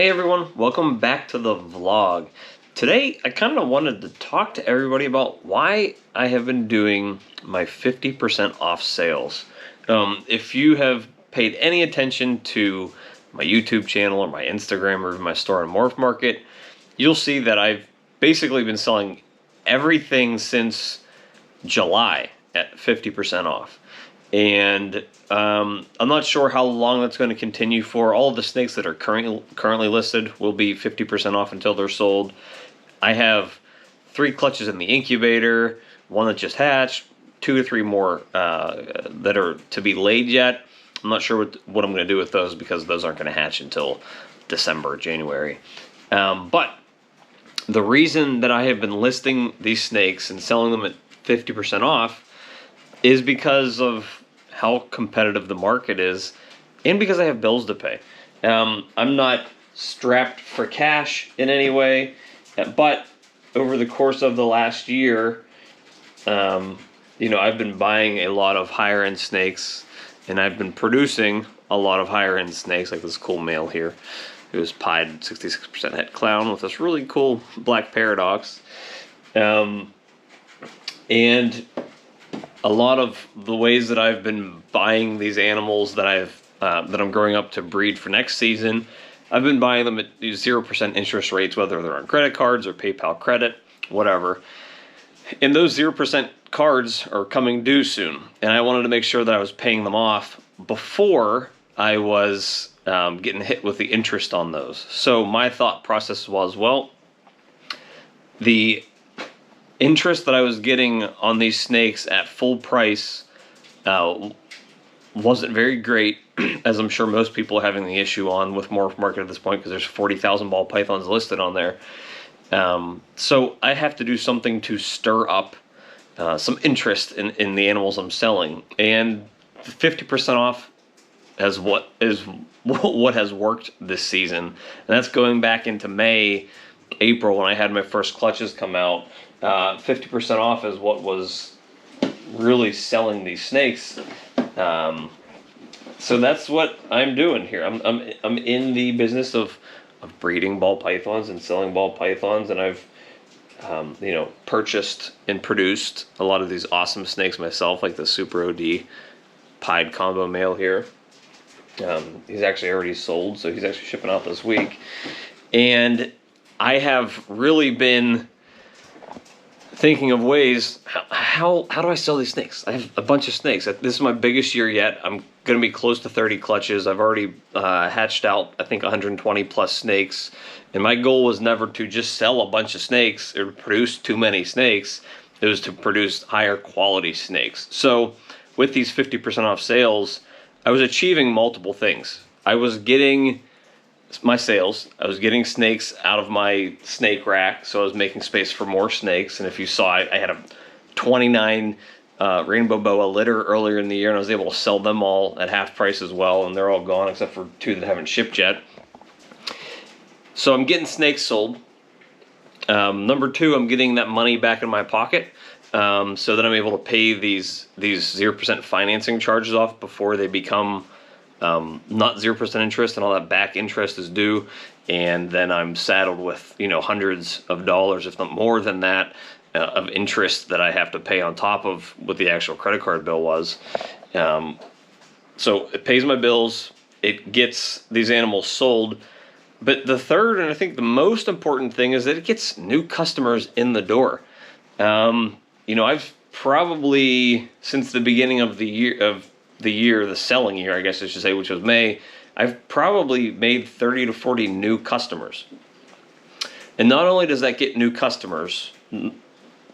Hey everyone, welcome back to the vlog. Today I kind of wanted to talk to everybody about why I have been doing my 50% off sales. If you have paid any attention to my YouTube channel or my Instagram or my store on Morph Market, you'll see that I've basically been selling everything since July at 50% off. And I'm not sure how long that's going to continue for. All of the snakes that are currently listed will be 50% off until they're sold. I have 3 clutches in the incubator, 1 that just hatched, 2 or 3 more that are to be laid yet. I'm not sure what I'm going to do with those because those aren't going to hatch until December, January. But the reason that I have been listing these snakes and selling them at 50% off is because of how competitive the market is and because I have bills to pay. I'm not strapped for cash in any way, but over the course of the last year, I've been buying a lot of higher end snakes and I've been producing a lot of higher end snakes, like this cool male here who's pied 66% het clown with this really cool black paradox. And a lot of the ways that I've been buying these animals that I'm growing up to breed for next season, I've been buying them at 0% interest rates, whether they're on credit cards or PayPal credit, whatever. And those 0% cards are coming due soon, and I wanted to make sure that I was paying them off before I was getting hit with the interest on those. So my thought process was, well, the interest that I was getting on these snakes at full price wasn't very great, as I'm sure most people are having the issue on with Morph Market at this point, because there's 40,000 ball pythons listed on there. So I have to do something to stir up some interest in the animals I'm selling, and 50% off is what has worked this season, and that's going back into May, April when I had my first clutches come out. 50% off is what was really selling these snakes. So that's what I'm doing here. I'm in the business of breeding ball pythons and selling ball pythons, and I've purchased and produced a lot of these awesome snakes myself, like the Super OD pied combo male here. He's actually already sold, so he's actually shipping out this week. And I have really been thinking of ways, how do I sell these snakes? I have a bunch of snakes. This is my biggest year yet. I'm going to be close to 30 clutches. I've already hatched out, I think, 120 plus snakes. And my goal was never to just sell a bunch of snakes or produce too many snakes. It was to produce higher quality snakes. So with these 50% off sales, I was achieving multiple things. I was getting my sales. I was getting snakes out of my snake rack, so I was making space for more snakes. And if you saw, I had a 29 rainbow boa litter earlier in the year, and I was able to sell them all at half price as well, and they're all gone except for 2 that haven't shipped yet. So I'm getting snakes sold. Number 2, I'm getting that money back in my pocket, so that I'm able to pay these 0% financing charges off before they become not 0% interest, and all that back interest is due, and then I'm saddled with hundreds of dollars, if not more than that, of interest that I have to pay on top of what the actual credit card bill was. So it pays my bills, it gets these animals sold, but the third and I think the most important thing is that it gets new customers in the door. I've probably, since the beginning of the year, the selling year, I guess I should say, which was May, I've probably made 30 to 40 new customers. And not only does that get new customers,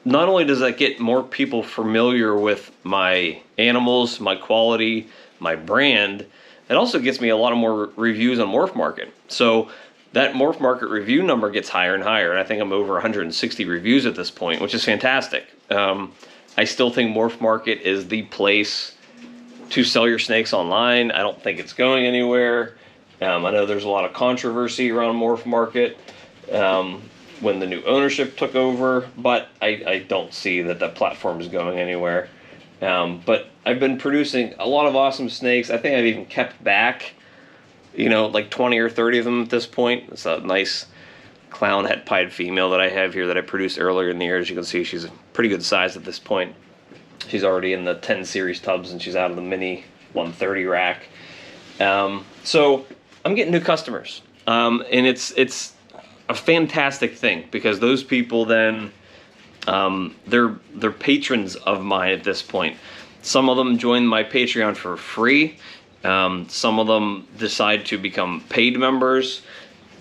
not only does that get more people familiar with my animals, my quality, my brand, it also gets me a lot of more reviews on Morph Market. So that Morph Market review number gets higher and higher, and I think I'm over 160 reviews at this point, which is fantastic. I still think Morph Market is the place to sell your snakes online. I don't think it's going anywhere. I know there's a lot of controversy around Morph Market when the new ownership took over, but I don't see that platform is going anywhere. But I've been producing a lot of awesome snakes. I think I've even kept back like 20 or 30 of them at this point. It's a nice clown het pied female that I have here that I produced earlier in the year. As you can see, she's a pretty good size at this point. She's already in the 10 series tubs, and she's out of the mini 130 rack. So I'm getting new customers, and it's a fantastic thing, because those people then they're patrons of mine at this point. Some of them join my Patreon for free. Some of them decide to become paid members.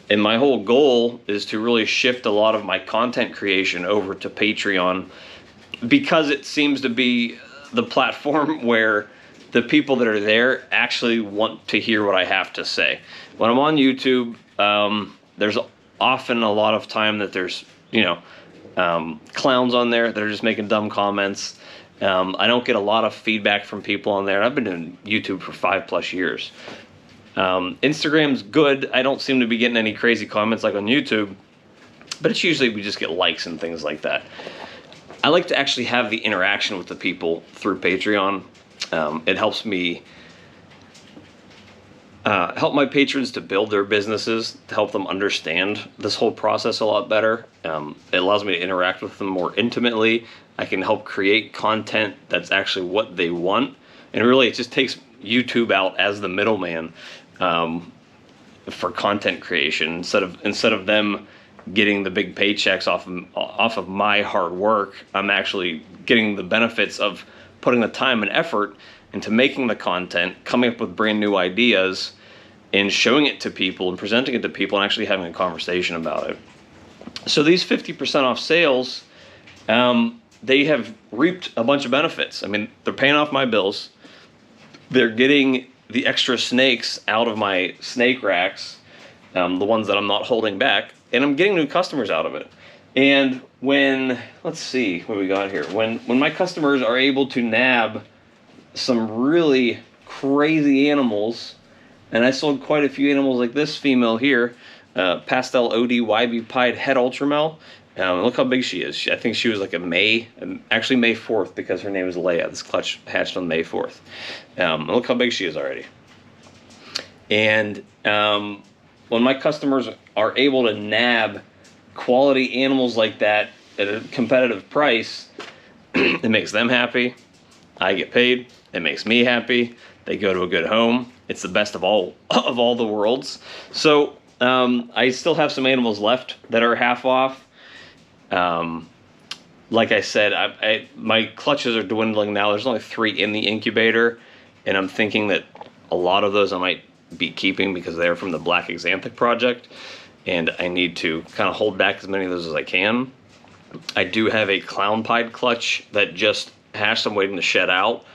And my whole goal is to really shift a lot of my content creation over to Patreon, because it seems to be the platform where the people that are there actually want to hear what I have to say. When I'm on YouTube, there's often a lot of time that there's, clowns on there that are just making dumb comments. I don't get a lot of feedback from people on there. I've been doing YouTube for 5+ years. Instagram's good. I don't seem to be getting any crazy comments like on YouTube, but it's usually we just get likes and things like that. I like to actually have the interaction with the people through Patreon. It helps me help my patrons to build their businesses, to help them understand this whole process a lot better. It allows me to interact with them more intimately. I can help create content that's actually what they want. And really, it just takes YouTube out as the middleman for content creation. Instead of them getting the big paychecks off of my hard work, I'm actually getting the benefits of putting the time and effort into making the content, coming up with brand new ideas, and showing it to people and presenting it to people and actually having a conversation about it. So these 50% off sales, they have reaped a bunch of benefits. I mean, they're paying off my bills. They're getting the extra snakes out of my snake racks, the ones that I'm not holding back, and I'm getting new customers out of it. And when, let's see what we got here. When my customers are able to nab some really crazy animals, and I sold quite a few animals like this female here, Pastel OD YB Pied Het Ultramel. Look how big she is. I think she was like actually May 4th, because her name is Leia. This clutch hatched on May 4th. Look how big she is already. And when my customers are able to nab quality animals like that at a competitive price, it makes them happy. I get paid. It makes me happy. They go to a good home. It's the best of all the worlds. So I still have some animals left that are half off. Like I said, my clutches are dwindling now. There's only 3 in the incubator, and I'm thinking that a lot of those I might be keeping because they're from the Black Xanthic project, and I need to kind of hold back as many of those as I can. I do have a clown pied clutch that just hatched. I'm waiting to shed out.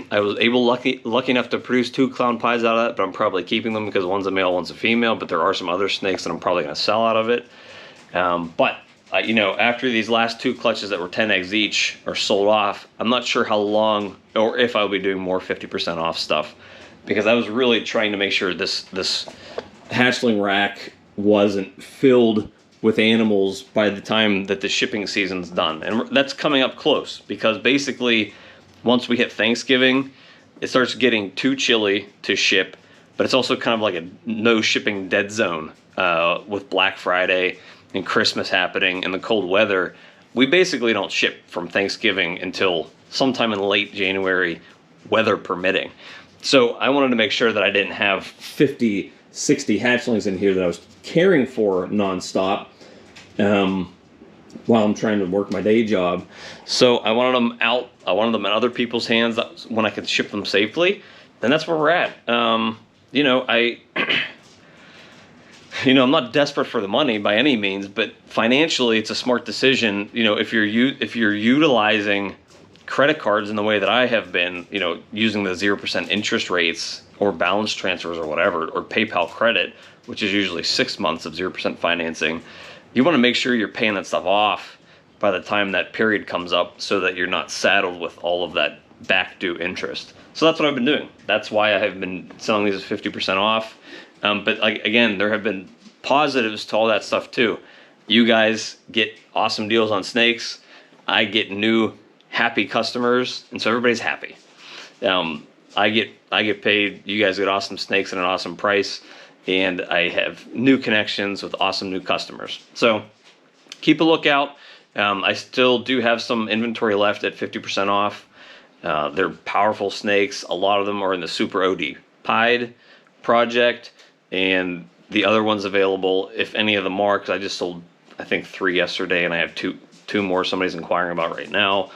I was lucky enough to produce 2 clown pies out of that, but I'm probably keeping them because one's a male, one's a female, but there are some other snakes that I'm probably going to sell out of it. But after these last 2 clutches that were 10 eggs each are sold off, I'm not sure how long or if I'll be doing more 50% off stuff, because I was really trying to make sure this hatchling rack wasn't filled with animals by the time that the shipping season's done. And that's coming up close, because basically once we hit Thanksgiving, it starts getting too chilly to ship, but it's also kind of like a no shipping dead zone with Black Friday and Christmas happening and the cold weather. We basically don't ship from Thanksgiving until sometime in late January, weather permitting. So I wanted to make sure that I didn't have 50, 60 hatchlings in here that I was caring for nonstop while I'm trying to work my day job. So I wanted them out. I wanted them in other people's hands when I could ship them safely. And that's where we're at. I'm not desperate for the money by any means, but financially it's a smart decision. If you're utilizing credit cards in the way that I have been, using the 0% interest rates or balance transfers or whatever, or PayPal credit, which is usually 6 months of 0% financing, you want to make sure you're paying that stuff off by the time that period comes up, so that you're not saddled with all of that back due interest. So that's what I've been doing. That's why I have been selling these at 50% off. But again, there have been positives to all that stuff too. You guys get awesome deals on snakes. I get new happy customers, and so everybody's happy. I I get paid. You guys get awesome snakes at an awesome price. And I have new connections with awesome new customers. So keep a lookout. I still do have some inventory left at 50% off. They're powerful snakes. A lot of them are in the Super OD Pied project, and the other ones available, if any of them are, because I just sold, I think, 3 yesterday, and I have two more somebody's inquiring about right now.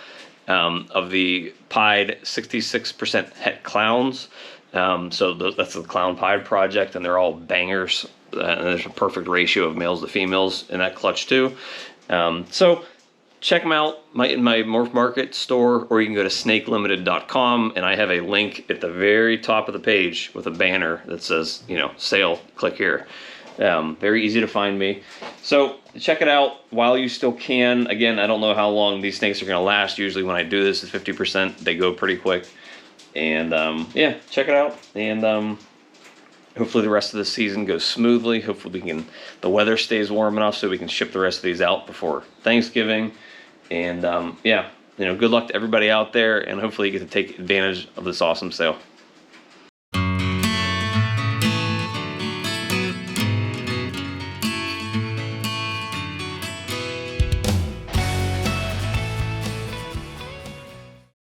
Of the Pied 66% het clowns. So that's the Clown Pied project, and they're all bangers. And there's a perfect ratio of males to females in that clutch too. So check them out in my Morph Market store, or you can go to snakelimited.com, and I have a link at the very top of the page with a banner that says, sale, click here. Very easy to find me. So check it out while you still can. Again, I don't know how long these snakes are going to last. Usually when I do this at 50%, they go pretty quick. And yeah, check it out. And hopefully the rest of the season goes smoothly. Hopefully the weather stays warm enough so we can ship the rest of these out before Thanksgiving. And yeah, good luck to everybody out there, and hopefully you get to take advantage of this awesome sale.